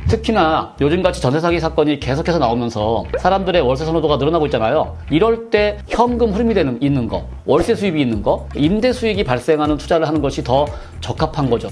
특히나 요즘같이 전세 사기 사건이 계속해서 나오면서 사람들의 월세 선호도가 늘어나고 있잖아요. 이럴 때 현금 흐름이 있는 거, 월세 수입이 있는 거, 임대 수익이 발생하는 투자를 하는 것이 더 적합한 거죠.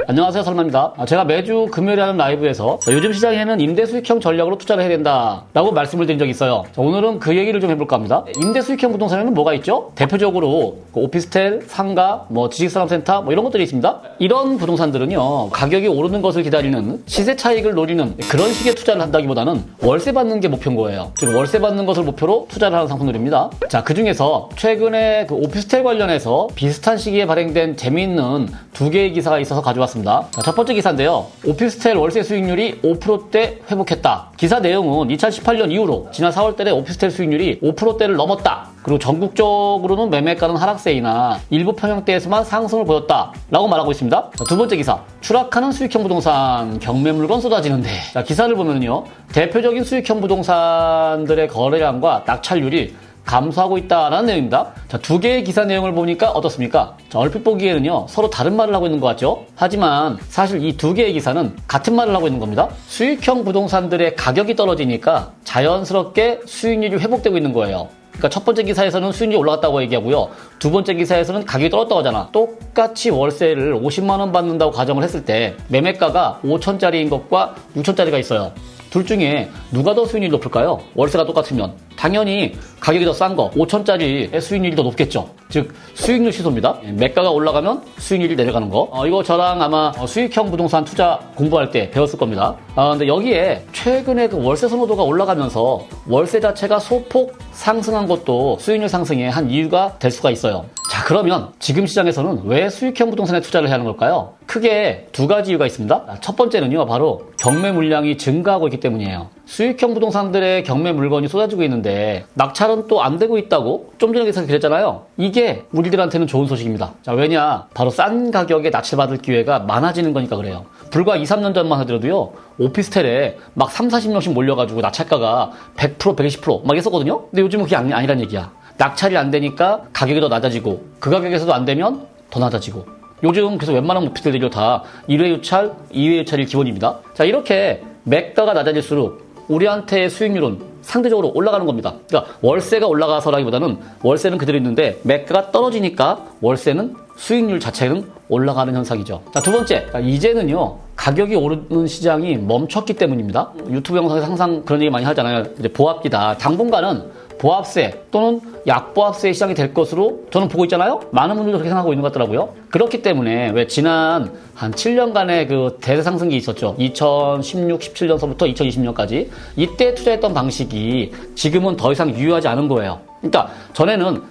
안녕하세요, 설마입니다. 제가 매주 금요일에 하는 라이브에서 요즘 시장에는 임대 수익형 전략으로 투자를 해야 된다라고 말씀을 드린 적이 있어요. 오늘은 그 얘기를 좀 해볼까 합니다. 임대 수익형 부동산에는 뭐가 있죠? 대표적으로 오피스텔, 상가, 지식산업센터 이런 것들이 있습니다. 이런 부동산들은요, 가격이 오르는 것을 기다리는 시세 차익을 노리는 그런 식의 투자를 한다기보다는 월세 받는 게 목표인 거예요. 즉 월세 받는 것을 목표로 투자를 하는 상품들입니다. 자, 그 중에서 최근에 오피스텔 관련해서 비슷한 시기에 발행된 재미있는 두 개의 기사가 있어서 가져왔습니다. 자, 첫 번째 기사인데요. 오피스텔 월세 수익률이 5%대 회복했다. 기사 내용은 2018년 이후로 지난 4월달에 오피스텔 수익률이 5%대를 넘었다. 그리고 전국적으로는 매매가는 하락세이나 일부 평형대에서만 상승을 보였다 라고 말하고 있습니다. 자, 두 번째 기사, 추락하는 수익형 부동산 경매 물건 쏟아지는데. 자, 기사를 보면요, 대표적인 수익형 부동산들의 거래량과 낙찰률이 감소하고 있다라는 내용입니다. 자, 두 개의 기사 내용을 보니까 어떻습니까? 자, 얼핏 보기에는요, 서로 다른 말을 하고 있는 것 같죠? 하지만 사실 이 두 개의 기사는 같은 말을 하고 있는 겁니다. 수익형 부동산들의 가격이 떨어지니까 자연스럽게 수익률이 회복되고 있는 거예요. 그러니까 첫 번째 기사에서는 수익률이 올라갔다고 얘기하고요. 두 번째 기사에서는 가격이 떨어졌다고 하잖아. 똑같이 월세를 50만 원 받는다고 가정을 했을 때 매매가가 5천짜리인 것과 6천짜리가 있어요. 둘 중에 누가 더 수익률이 높을까요? 월세가 똑같으면 당연히 가격이 더 싼 거 5천짜리의 수익률이 더 높겠죠. 즉 수익률 시소입니다. 매가가 올라가면 수익률이 내려가는 거. 이거 저랑 아마 수익형 부동산 투자 공부할 때 배웠을 겁니다. 근데 여기에 최근에 그 월세 선호도가 올라가면서 월세 자체가 소폭 상승한 것도 수익률 상승의 한 이유가 될 수가 있어요. 자, 그러면 지금 시장에서는 왜 수익형 부동산에 투자를 해야 하는 걸까요? 크게 두 가지 이유가 있습니다. 첫 번째는요, 바로 경매 물량이 증가하고 있기 때문이에요. 수익형 부동산들의 경매 물건이 쏟아지고 있는데 낙찰은 또 안 되고 있다고 좀 전에 그랬잖아요. 이게 우리들한테는 좋은 소식입니다. 자, 왜냐? 바로 싼 가격에 낙찰받을 기회가 많아지는 거니까 그래요. 불과 2, 3년 전만 하더라도요, 오피스텔에 막 3, 40명씩 몰려가지고 낙찰가가 100%, 120% 막 했었거든요? 근데 요즘은 그게 아니란 얘기야. 낙찰이 안 되니까 가격이 더 낮아지고, 그 가격에서도 안 되면 더 낮아지고. 요즘 그래서 웬만한 오피스텔들이 다 1회 유찰, 2회 유찰이 기본입니다. 자, 이렇게 매가가 낮아질수록 우리한테의 수익률은 상대적으로 올라가는 겁니다. 그러니까 월세가 올라가서라기보다는 월세는 그대로 있는데 매가가 떨어지니까 월세는 수익률 자체는 올라가는 현상이죠. 자, 두 번째, 이제는요, 가격이 오르는 시장이 멈췄기 때문입니다. 유튜브 영상에서 항상 그런 얘기 많이 하잖아요. 이제 보합기다. 당분간은 보합세 또는 약보합세 시장이 될 것으로 저는 보고 있잖아요. 많은 분들도 그렇게 생각하고 있는 것 같더라고요. 그렇기 때문에 왜 지난 한 7년간의 그 대세 상승기 있었죠. 2016, 17년서부터 2020년까지 이때 투자했던 방식이 지금은 더 이상 유효하지 않은 거예요. 그러니까 전에는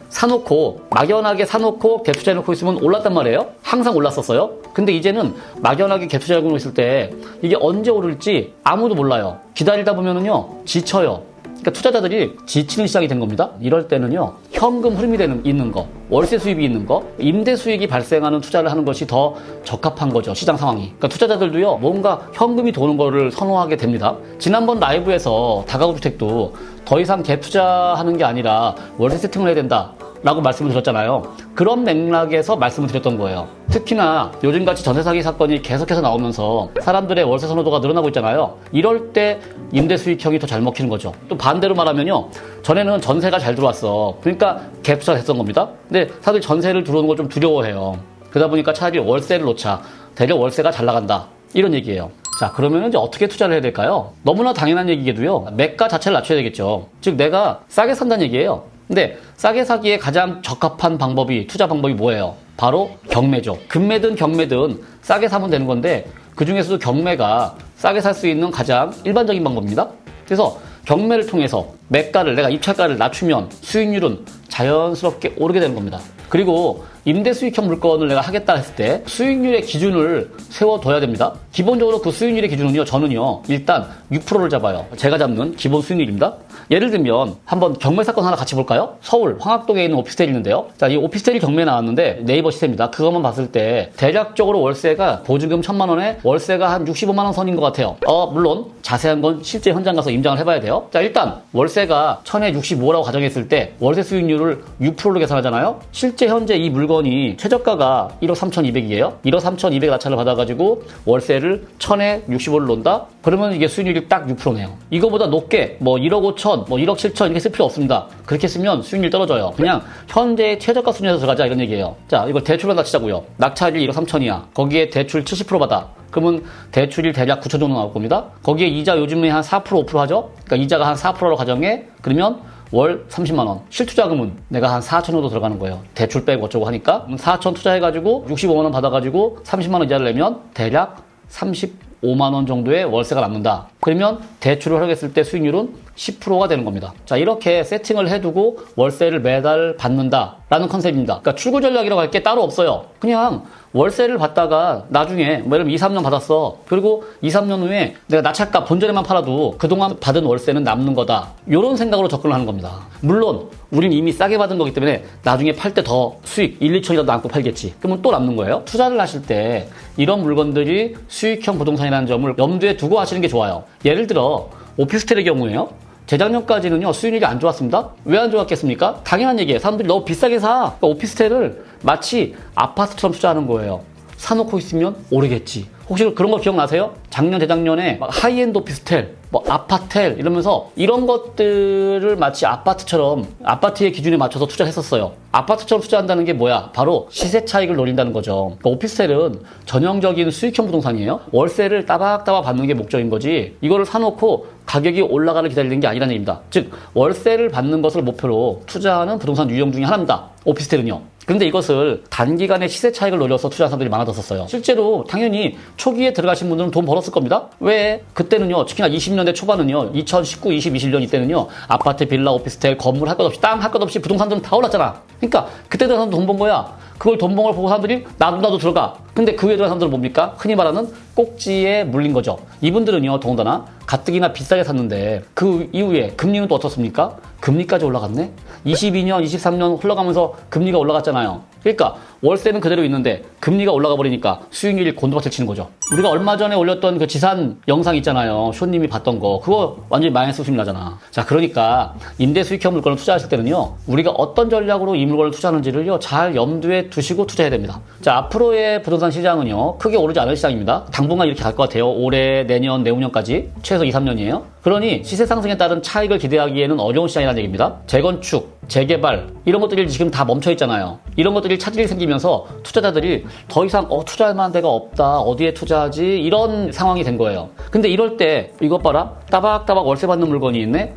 막연하게 사놓고 갭 투자해놓고 있으면 올랐단 말이에요. 항상 올랐었어요. 근데 이제는 막연하게 갭 투자해놓고 있을 때 이게 언제 오를지 아무도 몰라요. 기다리다 보면은요, 지쳐요. 그러니까 투자자들이 지치는 시장이 된 겁니다. 이럴 때는요, 현금 흐름이 있는 거, 월세 수입이 있는 거, 임대 수익이 발생하는 투자를 하는 것이 더 적합한 거죠, 시장 상황이. 그러니까 투자자들도요, 뭔가 현금이 도는 거를 선호하게 됩니다. 지난번 라이브에서 다가구 주택도 더 이상 갭 투자하는 게 아니라 월세 세팅을 해야 된다 라고 말씀을 드렸잖아요. 그런 맥락에서 말씀을 드렸던 거예요. 특히나 요즘같이 전세 사기 사건이 계속해서 나오면서 사람들의 월세 선호도가 늘어나고 있잖아요. 이럴 때 임대 수익형이 더 잘 먹히는 거죠. 또 반대로 말하면요, 전에는 전세가 잘 들어왔어. 그러니까 갭 투자가 됐던 겁니다. 근데 사실 전세를 들어오는 걸 좀 두려워해요. 그러다 보니까 차라리 월세를 놓자. 대략 월세가 잘 나간다. 이런 얘기예요. 자, 그러면 이제 어떻게 투자를 해야 될까요? 너무나 당연한 얘기게도요, 매가 자체를 낮춰야 되겠죠. 즉 내가 싸게 산다는 얘기예요. 근데 싸게 사기에 가장 적합한 투자 방법이 뭐예요? 바로 경매죠. 금매든 경매든 싸게 사면 되는 건데, 그 중에서도 경매가 싸게 살 수 있는 가장 일반적인 방법입니다. 그래서 경매를 통해서 매가를, 내가 입찰가를 낮추면 수익률은 자연스럽게 오르게 되는 겁니다. 그리고 임대 수익형 물건을 내가 하겠다 했을 때 수익률의 기준을 세워둬야 됩니다. 기본적으로 그 수익률의 기준은요, 저는요, 일단 6%를 잡아요. 제가 잡는 기본 수익률입니다. 예를 들면 한번 경매 사건 하나 같이 볼까요? 서울 황학동에 있는 오피스텔이 있는데요. 자, 이 오피스텔이 경매에 나왔는데 네이버 시세입니다. 그것만 봤을 때 대략적으로 월세가 보증금 1,000만 원에 월세가 한 65만 원 선인 것 같아요. 물론 자세한 건 실제 현장 가서 임장을 해봐야 돼요. 자, 일단 월세가 1,000에 65라고 가정했을 때 월세 수익률을 6%로 계산하잖아요. 실제 현재 이 물건 물건이 최저가가 1억 3,200이에요. 1억 3,200 낙찰을 받아가지고 월세를 1,000에 65를 놓는다? 그러면 이게 수익률이 딱 6%네요. 이거보다 높게 뭐 1억 5천, 뭐 1억 7천 이렇게 쓸 필요 없습니다. 그렇게 쓰면 수익률 떨어져요. 그냥 현재 최저가 수준에서 들어가자 이런 얘기예요. 자, 이걸 대출로 낙찰자고요. 낙찰이 1억 3천이야. 거기에 대출 70% 받아. 그러면 대출이 대략 9천 정도 나올 겁니다. 거기에 이자 요즘에 한 4%, 5% 하죠? 그러니까 이자가 한 4%로 가정해. 그러면 월 30만 원. 실투자금은 내가 한 4천 정도 들어가는 거예요. 대출 빼고 어쩌고 하니까 4천 투자해가지고 65만 원 받아가지고 30만 원 이자를 내면 대략 35만 원 정도의 월세가 남는다. 그러면 대출을 하겠을 때 수익률은 10%가 되는 겁니다. 자, 이렇게 세팅을 해두고 월세를 매달 받는다라는 컨셉입니다. 그러니까 출구 전략이라고 할 게 따로 없어요. 그냥 월세를 받다가 나중에 뭐 예를 들면 2, 3년 받았어. 그리고 2, 3년 후에 내가 낙찰가 본전에만 팔아도 그동안 받은 월세는 남는 거다. 이런 생각으로 접근을 하는 겁니다. 물론 우린 이미 싸게 받은 거기 때문에 나중에 팔 때 더 수익 1, 2천이라도 남고 팔겠지. 그러면 또 남는 거예요. 투자를 하실 때 이런 물건들이 수익형 부동산이라는 점을 염두에 두고 하시는 게 좋아요. 예를 들어 오피스텔의 경우에요. 재작년까지는요 수익률이 안 좋았습니다. 왜 안 좋았겠습니까? 당연한 얘기예요. 사람들이 너무 비싸게 사. 그러니까 오피스텔을 마치 아파트처럼 투자하는 거예요. 사놓고 있으면 오르겠지. 혹시 그런 거 기억나세요? 작년, 재작년에 막 하이엔드 오피스텔, 뭐 아파텔 이러면서 이런 것들을 마치 아파트처럼 아파트의 기준에 맞춰서 투자했었어요. 아파트처럼 투자한다는 게 뭐야? 바로 시세 차익을 노린다는 거죠. 그러니까 오피스텔은 전형적인 수익형 부동산이에요. 월세를 따박따박 받는 게 목적인 거지. 이거를 사놓고 가격이 올라가를 기다리는 게 아니라는 얘기입니다. 즉 월세를 받는 것을 목표로 투자하는 부동산 유형 중에 하나입니다. 오피스텔은요. 그런데 이것을 단기간에 시세 차익을 노려서 투자한 사람들이 많아졌었어요. 실제로 당연히 초기에 들어가신 분들은 돈 벌었을 겁니다. 왜? 그때는요, 특히나 20년대 초반은요, 2019, 20, 21년 이때는요, 아파트, 빌라, 오피스텔, 건물 할 것 없이, 땅 할 것 없이 부동산들은 다 올랐잖아. 그러니까 그때 들어가서 돈 번 거야. 그걸 돈 번 걸 보고 사람들이 나도 들어가. 근데 그 위에 들어간 사람들은 뭡니까? 흔히 말하는 꼭지에 물린 거죠. 이분들은요, 더군다나 가뜩이나 비싸게 샀는데 그 이후에 금리는 또 어떻습니까? 금리까지 올라갔네? 22년, 23년 흘러가면서 금리가 올라갔잖아요. 그러니까 월세는 그대로 있는데 금리가 올라가 버리니까 수익률이 곤두박질 치는 거죠. 우리가 얼마 전에 올렸던 그 지산 영상 있잖아요. 쇼님이 봤던 거. 그거 완전히 마이너스 수익 나잖아. 자, 그러니까 임대 수익형 물건을 투자하실 때는요. 우리가 어떤 전략으로 이 물건을 투자하는지를요. 잘 염두에 두시고 투자해야 됩니다. 자, 앞으로의 부동산 시장은요. 크게 오르지 않을 시장입니다. 당분간 이렇게 갈 것 같아요. 올해, 내년, 내후년까지. 최소 2, 3년이에요. 그러니 시세 상승에 따른 차익을 기대하기에는 어려운 시장이라는 얘기입니다. 재건축, 재개발 이런 것들이 지금 다 멈춰 있잖아요. 이런 것들이 차질이 생기면서 투자자들이 더 이상 투자할 만한 데가 없다. 어디에 투자하지? 이런 상황이 된 거예요. 근데 이럴 때 이것 봐라. 따박따박 월세 받는 물건이 있네.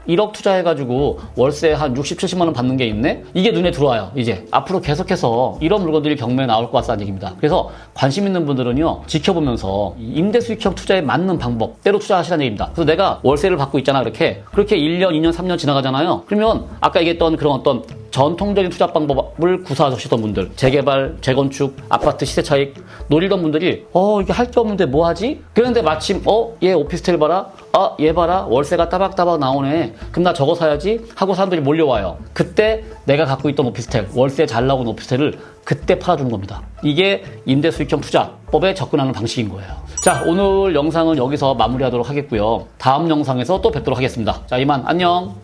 1억 투자해가지고 월세 한 60, 70만 원 받는 게 있네? 이게 눈에 들어와요, 이제. 앞으로 계속해서 이런 물건들이 경매에 나올 것 같다는 얘기입니다. 그래서 관심 있는 분들은요, 지켜보면서 임대 수익형 투자에 맞는 방법대로 투자하시라는 얘기입니다. 그래서 내가 월세를 받고 있잖아, 그렇게 1년, 2년, 3년 지나가잖아요. 그러면 아까 얘기했던 그런 어떤 전통적인 투자 방법을 구사하셨던 분들, 재개발, 재건축, 아파트 시세 차익 노리던 분들이 이게 할 게 없는데 뭐 하지? 그런데 마침 얘 오피스텔 봐라. 얘 봐라. 월세가 따박따박 나오네. 그럼 나 저거 사야지 하고 사람들이 몰려와요. 그때 내가 갖고 있던 오피스텔, 월세 잘 나오는 오피스텔을 그때 팔아주는 겁니다. 이게 임대 수익형 투자법에 접근하는 방식인 거예요. 자, 오늘 영상은 여기서 마무리하도록 하겠고요. 다음 영상에서 또 뵙도록 하겠습니다. 자, 이만 안녕.